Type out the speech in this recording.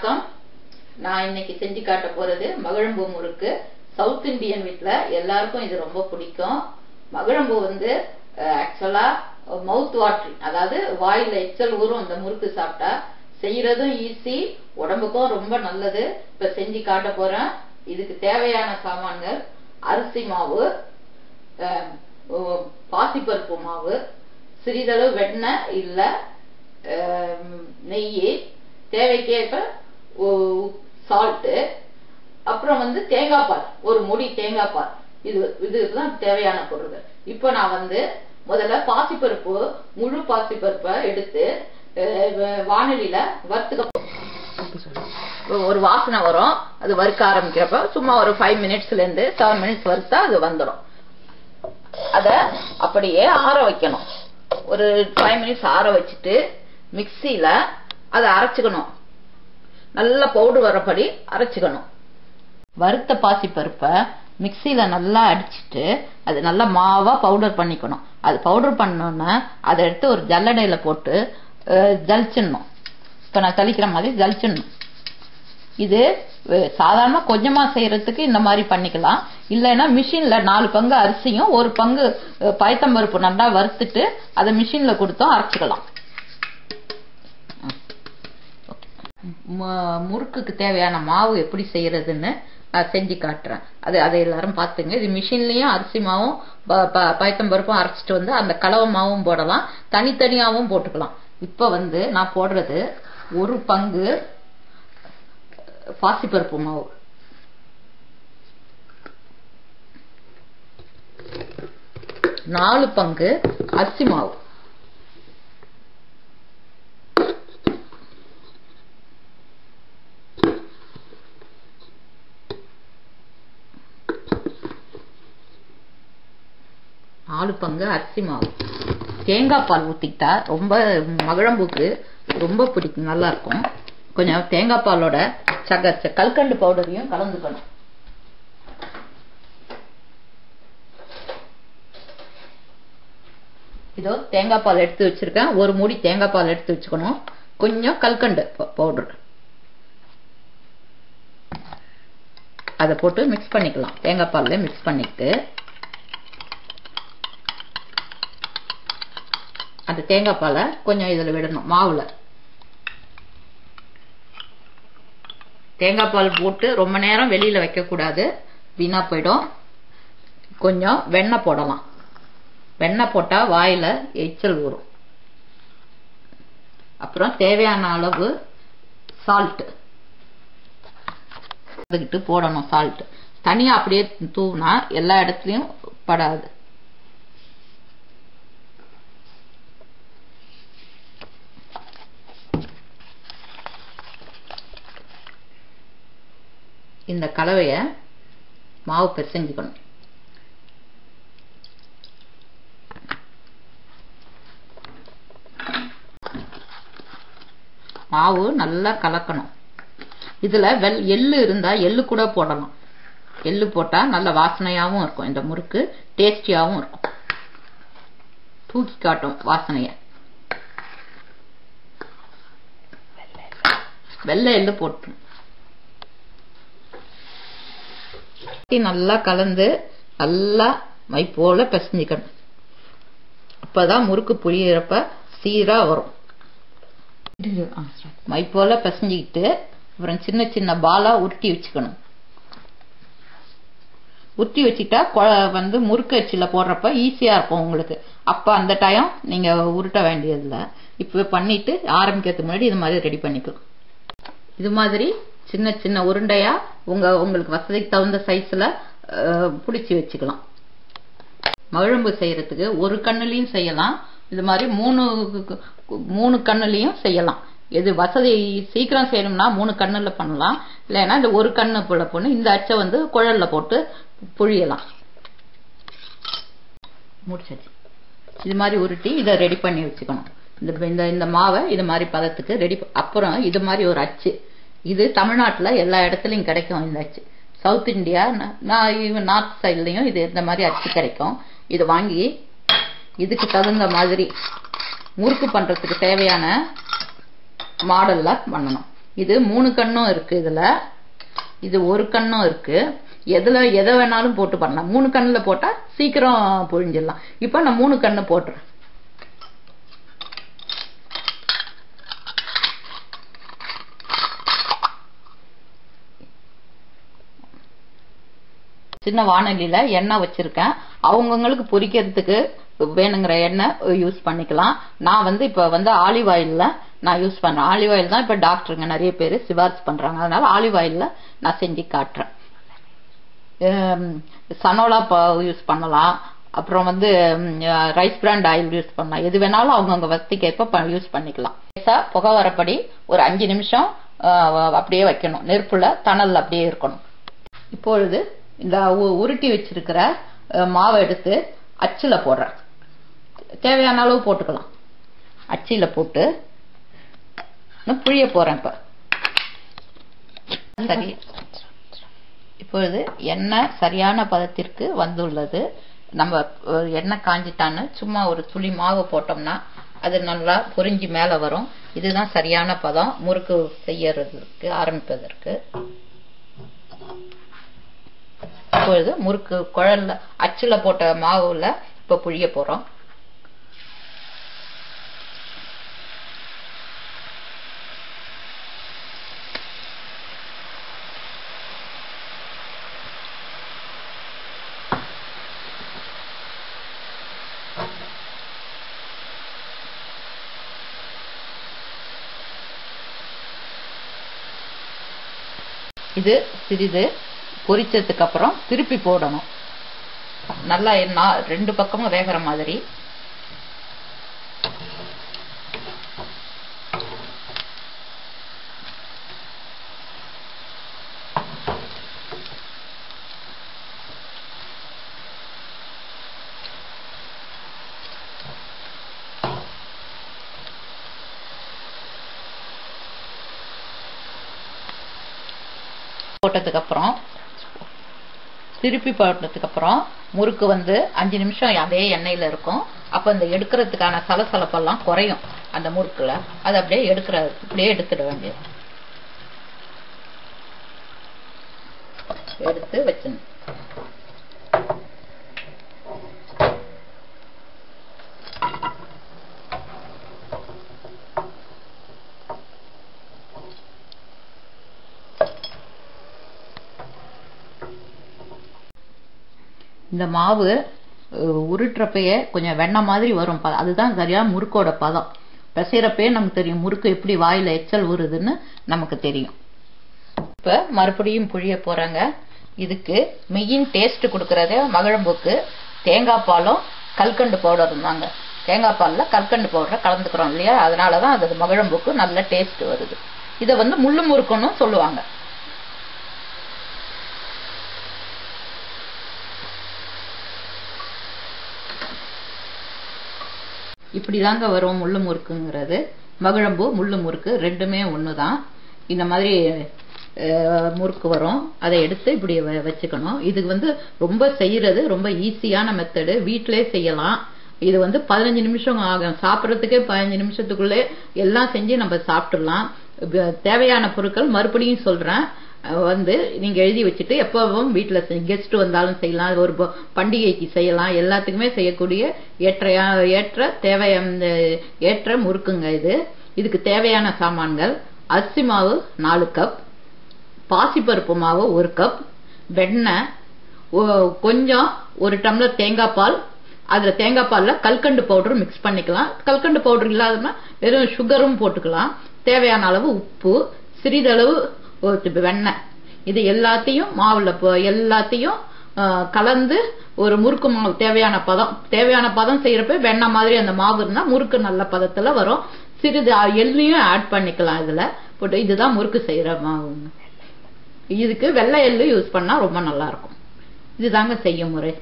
வணக்கம். நான் இன்னைக்கு செஞ்சு காட்ட போறது மகிழம்பூ முறுக்கு. சவுத் இந்தியன் வீட்ல எல்லாருக்கும் இது ரொம்ப பிடிக்கும். மகிழம்பூ வந்து ஆக்சுவலா மவுத் வாட்டரிங், அதாவது வாயில எச்சல் ஊறும். இந்த முறுக்கு சாப்பிட்டா செய்யறதும் ஈஸி, உடம்புக்கும் ரொம்ப நல்லது. இப்ப செஞ்சு காட்ட போறேன். இதுக்கு தேவையான சாமான்கள்: அரிசி மாவு, பாசிப்பருப்பு மாவு, சிறிதளவு வெண்ணெய் இல்ல நெய், தேவைக்கேற்ப சால்ட், அப்புறம் வந்து தேங்காய் பால், ஒரு முடி தேங்காய் பால். இதுதான் தேவையான பொருட்கள். இப்போ நான் வந்து முதல்ல பாசிப்பருப்பு, முழு பாசிப்பருப்பை எடுத்து வானலியில வறுத்துக்க. ஒரு வாசனை வரும், அது வறுக்க ஆரம்பிக்கிறப்ப சும்மா ஒரு 5 மினிட்ஸ்ல இருந்து 7 மினிட்ஸ் வறுத்தா அது வந்துடும். அத அப்படியே ஆற வைக்கணும். ஒரு 5 மினிட்ஸ் ஆற வச்சுட்டு மிக்சியில அதை அரைச்சுக்கணும். நல்ல பவுடர் வரப்படி அரைச்சுக்கணும். வறுத்த பாசி பருப்பை மிக்சியில நல்லா அடிச்சுட்டு அது நல்லா மாவா பவுடர் பண்ணிக்கணும். அது பவுடர் பண்ணோன்னா அதை எடுத்து ஒரு ஜல்லடையில போட்டு ஜலிச்சிடணும். இப்ப நான் தளிக்கிற மாதிரி ஜலிச்சிடணும். இது சாதாரண கொஞ்சமா செய்யறதுக்கு இந்த மாதிரி பண்ணிக்கலாம். இல்லைன்னா மிஷின்ல 4 பங்கு அரிசியும் 1 பங்கு பயத்தம்பருப்பு நல்லா வறுத்துட்டு அதை மிஷின்ல கொடுத்தோம் அரைச்சிக்கலாம். முறுக்குக்கு தேவையான மாவு எப்படி செய்யறதுன்னு செஞ்சு காட்டுறேன். அதை எல்லாரும் பார்த்துங்க. இது மிஷின்லயும் அரிசி மாவும் பயத்தம்பருப்பும் அரைச்சிட்டு வந்து அந்த கலவை மாவும் போடலாம், தனித்தனியாவும் போட்டுக்கலாம். இப்ப வந்து நான் போடுறது 1 பங்கு பாசிப்பருப்பு மாவு, 4 பங்கு அரிசி மாவு, 4 பங்கு அரிசி மாவு. தேங்காய் பால் ஊத்திக்கிட்டா ரொம்ப மகிழம்பூக்கு ரொம்ப பிடிக்கும், நல்லா இருக்கும். கொஞ்சம் தேங்காய் பாலோட கல்கண்டு பவுடரையும் கலந்துக்கணும். இதோ தேங்காய் பால் எடுத்து வச்சிருக்கேன். ஒரு மூடி தேங்காய் பால் எடுத்து வச்சுக்கணும். கொஞ்சம் கல்கண்டு பவுடர் அதை போட்டு மிக்ஸ் பண்ணிக்கலாம். தேங்காய் பால்ல மிக்ஸ் பண்ணிட்டு அந்த தேங்காய் பாலை கொஞ்சம் இதுல விடணும். மாவுல தேங்காய் பால் போட்டு ரொம்ப நேரம் வெளியில வைக்க கூடாது, வீணா போயிடும். கொஞ்சம் வெண்ணெய் போடலாம். வெண்ணெய் போட்டா வாயில எச்சல் ஊறும். அப்புறம் தேவையான அளவு சால்ட் அதுக்கிட்டு போடணும். சால்ட் தனியா அப்படியே தூவினா எல்லா இடத்துலயும் படாது. இந்த கலவைய மாவு பிசைஞ்சுக்கணும். மாவு நல்லா கலக்கணும். இதுல எள்ளு இருந்தா எள்ளு கூட போடலாம். எள்ளு போட்டா நல்ல வாசனையாவும் இருக்கும். இந்த முறுக்கு டேஸ்டியாவும் இருக்கும், தூக்கி காட்டும் வாசனைய. வெள்ளை எள்ளு போட்டு நல்லா கலந்து நல்லா மை போல பிசைஞ்சுக்கணும். அப்பதான் முறுக்கு புளியறப்ப சீரா வரும். மை போல பிசைஞ்சுக்கிட்டு அப்புறம் சின்ன சின்ன பாலா உருட்டி வச்சுக்கணும். உருட்டி வச்சுட்டா வந்து முறுக்கு அச்சில போடுறப்ப ஈஸியா இருக்கும் உங்களுக்கு. அப்ப அந்த டைம் நீங்க உருட்ட வேண்டியதில்லை. இப்ப பண்ணிட்டு ஆரம்பிக்கிறதுக்கு முன்னாடி இது மாதிரி ரெடி பண்ணிக்கலாம். இது மாதிரி சின்ன சின்ன உருண்டையா உங்களுக்கு வசதிக்கு தகுந்த சைஸ்ல பிடிச்சி வச்சுக்கலாம். மகிழம்பு செய்யறதுக்கு 1 கண்ணுலயும் செய்யலாம், இது மாதிரி 3 கண்ணுலயும் செய்யலாம். எது வசதி சீக்கிரம் செய்யணும்னா 3 கண்ணுல பண்ணலாம். இல்லைன்னா இந்த 1 கண்ணு போல பொண்ணு இந்த அச்சை வந்து குழல்ல போட்டு புழியலாம். முடிச்சாச்சு. இது மாதிரி உருட்டி இதை ரெடி பண்ணி வச்சுக்கணும். இந்த மாவை இது மாதிரி பதத்துக்கு ரெடி. அப்புறம் இது மாதிரி ஒரு அச்சு, இது தமிழ்நாட்டுல எல்லா இடத்துலயும் கிடைக்கும். இந்த அச்சு சவுத் இந்தியா, நார்த் சைட்லயும் இது இந்த மாதிரி அச்சு கிடைக்கும். இது வாங்கி இதுக்கு தகுந்த மாதிரி முறுக்கு பண்றதுக்கு தேவையான மாடல்ல பண்ணணும். இது 3 கண்ணும் இருக்கு. இதுல இது ஒரு கண்ணும் இருக்கு. எதை வேணாலும் போட்டு பண்ணலாம். 3 கண்ணுல போட்டா சீக்கிரம் புழிஞ்சிடலாம். இப்ப நான் 3 கண்ணு போட்டுறேன். சின்ன வாணலியில எண்ணெய் வச்சிருக்கேன். அவங்கவுங்களுக்கு பொரிக்கிறதுக்கு வேணுங்கிற எண்ணெய் யூஸ் பண்ணிக்கலாம். நான் இப்ப ஆலிவ் ஆயில்ல நான் யூஸ் பண்றேன். ஆலிவ் ஆயில் தான் இப்ப டாக்டருங்க நிறைய பேர் சிபாரிசு பண்றாங்க. அதனால ஆலிவ் ஆயில்ல நான் செஞ்சு காட்டுறேன். சனோலா யூஸ் பண்ணலாம். அப்புறம் ரைஸ் பிராண்ட் ஆயில் யூஸ் பண்ணலாம். எது வேணாலும் அவங்கவுங்க வசதிக்கேற்ப யூஸ் பண்ணிக்கலாம். புகை வரப்படி ஒரு 5 நிமிஷம் அப்படியே வைக்கணும். நெருப்புல தணல் அப்படியே இருக்கணும். இப்பொழுது இந்த உருட்டி வச்சிருக்கிற மாவை எடுத்து அச்சுல போடுறேன். தேவையான அளவு போட்டுக்கலாம். அச்சில போட்டு புழிய போறேன். இப்ப சரி, இப்பொழுது எண்ணெய் சரியான பதத்திற்கு வந்துள்ளது. நம்ம எண்ணெய் காஞ்சிட்டான்னு சும்மா ஒரு துளி மாவு போட்டோம்னா அது நல்லா பொரிஞ்சு மேல வரும். இதுதான் சரியான பதம் முறுக்கு செய்யறதுக்கு ஆரம்பிப்பதற்கு. இப்பொழுது முறுக்கு குழல்ல அச்சுல போட்ட மாவுல இப்ப புழிய போறோம். இது சிறிது பொரிச்சதுக்கு அப்புறம் திருப்பி போடணும். நல்லா 2 பக்கமும் வேகிற மாதிரி. போட்டதுக்கு அப்புறம் திருப்பி போட்டதுக்கு அப்புறம் முறுக்கு 5 நிமிஷம் அதே எண்ணெயில இருக்கும். அப்ப இந்த எடுக்கிறதுக்கான சலசலப்பெல்லாம் குறையும் அந்த முறுக்குல. அது அப்படியே இப்படியே எடுத்துட வேண்டியது. எடுத்து வச்சு இந்த மாவு உருட்டுறப்பயே கொஞ்சம் வெண்ணெய் மாதிரி வரும். அதுதான் சரியா முறுக்கோட பதம். பிசைறப்பே நமக்கு தெரியும் முறுக்கு எப்படி வாயில எச்சல் ஊறுதுன்னு நமக்கு தெரியும். இப்ப மறுபடியும் புழிய போறாங்க. இதுக்கு மெயின் டேஸ்ட் கொடுக்கறதே மகிழம்பூக்கு தேங்காய் பாலும் கல்கண்டு பவுடரும் தாங்க. தேங்காய் பால்ல கல்கண்டு பவுடரை கலந்துக்கிறோம் இல்லையா, அதனாலதான் அது மகிழம்பூக்கு நல்ல டேஸ்ட் வருது. இதை முள்ளு முறுக்குன்னு சொல்லுவாங்க. இப்படிதாங்க வரும் முள்ளு முறுக்குங்கிறது. மகிழம்பூ முள்ளு முறுக்கு ரெண்டுமே ஒண்ணுதான். இந்த மாதிரி முறுக்கு வரும். அதை எடுத்து இப்படி வச்சுக்கணும். இது ரொம்ப செய்யறது ரொம்ப ஈஸியான மெத்தடு. வீட்டிலே செய்யலாம். இது 15 நிமிஷம் ஆகும். சாப்பிட்றதுக்கே 15 நிமிஷத்துக்குள்ளே எல்லாம் செஞ்சு நம்ம சாப்பிட்டுடலாம். தேவையான பொருட்கள் மறுபடியும் சொல்றேன். நீங்க எழுதி வச்சுட்டு எப்பவும் வீட்டுல கெஸ்ட் வந்தாலும் செய்யலாம். ஒரு பண்டிகைக்கு செய்யலாம். எல்லாத்துக்குமே செய்யக்கூடிய ஏற்ற முறுக்குங்க இது. இதுக்கு தேவையான சாமான்கள்: அரிசி மாவு 4 கப், பாசிப்பருப்பு மாவு 1 கப், வெண்ணெய் கொஞ்சம், 1 டம்ளர் தேங்காய் பால். அதுல தேங்காய் பால்ல கல்கண்டு பவுடர் மிக்ஸ் பண்ணிக்கலாம். கல்கண்டு பவுடர் இல்லாதனா வெறும் சுகரும் போட்டுக்கலாம். தேவையான அளவு உப்பு, சிறிதளவு வெண்ணெய். இது எல்லாத்தையும் மாவுல எல்லாத்தையும் கலந்து ஒரு முறுக்கு மாவு தேவையான பதம் செய்யறப்ப வெண்ணெய் மாதிரி அந்த மாவு இருந்தா முறுக்கு நல்ல பதத்துல வரும். சிறிது எள்ளையும் ஆட் பண்ணிக்கலாம் இதுல போட்டு. இதுதான் முறுக்கு செய்யற மாவு. இதுக்கு வெள்ளை எள்ளு யூஸ் பண்ணா ரொம்ப நல்லா இருக்கும். இதுதாங்க செய்யும் முறை.